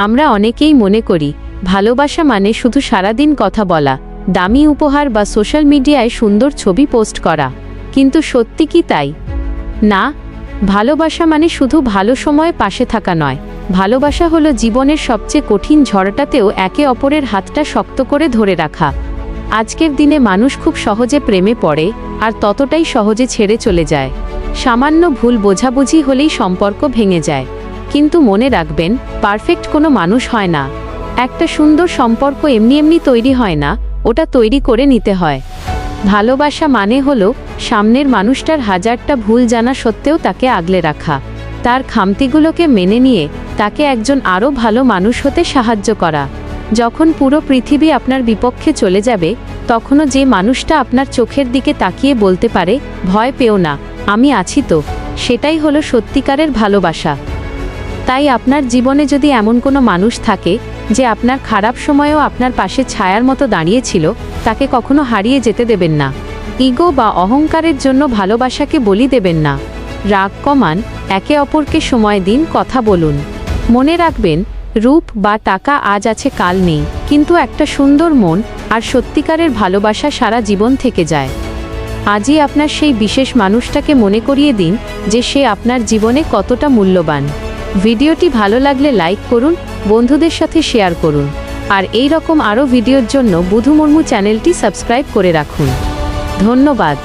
আমরা অনেকেই মনে করি ভালোবাসা মানে শুধু সারাদিন কথা বলা, দামি উপহার বা সোশ্যাল মিডিয়ায় সুন্দর ছবি পোস্ট করা। কিন্তু সত্যি কি তাই? না, ভালোবাসা মানে শুধু ভালো সময়ে পাশে থাকা নয়। ভালোবাসা হলো জীবনের সবচেয়ে কঠিন ঝড়টাতেও একে অপরের হাতটা শক্ত করে ধরে রাখা। আজকের দিনে মানুষ খুব সহজে প্রেমে পড়ে আর ততটাই সহজে ছেড়ে চলে যায়। সামান্য ভুল বোঝাবুঝি হলেই সম্পর্ক ভেঙে যায়। কিন্তু মনে রাখবেন, পারফেক্ট কোনো মানুষ হয় না। একটা সুন্দর সম্পর্ক এমনি এমনি তৈরি হয় না, ওটা তৈরি করে নিতে হয়। ভালোবাসা মানে হলো সামনের মানুষটার হাজারটা ভুল জানা সত্ত্বেও তাকে আগলে রাখা, তার খামতিগুলোকে মেনে নিয়ে তাকে একজন আরও ভালো মানুষ হতে সাহায্য করা। যখন পুরো পৃথিবী আপনার বিপক্ষে চলে যাবে, তখনও যে মানুষটা আপনার চোখের দিকে তাকিয়ে বলতে পারে, ভয় পেও না, আমি আছি তো, সেটাই হলো সত্যিকারের ভালোবাসা। তাই আপনার জীবনে যদি এমন কোনো মানুষ থাকে যে আপনার খারাপ সময়েও আপনার পাশে ছায়ার মতো দাঁড়িয়েছিল, তাকে কখনো হারিয়ে যেতে দেবেন না। ইগো বা অহংকারের জন্য ভালোবাসাকে বলি দেবেন না। রাগ কমান, একে অপরকে সময় দিন, কথা বলুন। মনে রাখবেন, রূপ বা টাকা আজ আছে কাল নেই, কিন্তু একটা সুন্দর মন আর সত্যিকারের ভালোবাসা সারা জীবন থেকে যায়। আজই আপনার সেই বিশেষ মানুষটাকে মনে করিয়ে দিন যে সে আপনার জীবনে কতটা মূল্যবান। ভিডিওটি ভালো লাগলে লাইক করুন, বন্ধুদের সাথে শেয়ার করুন, আর এই রকম আরও ভিডিওর জন্য বুধু মুর্মু চ্যানেলটি সাবস্ক্রাইব করে রাখুন। ধন্যবাদ।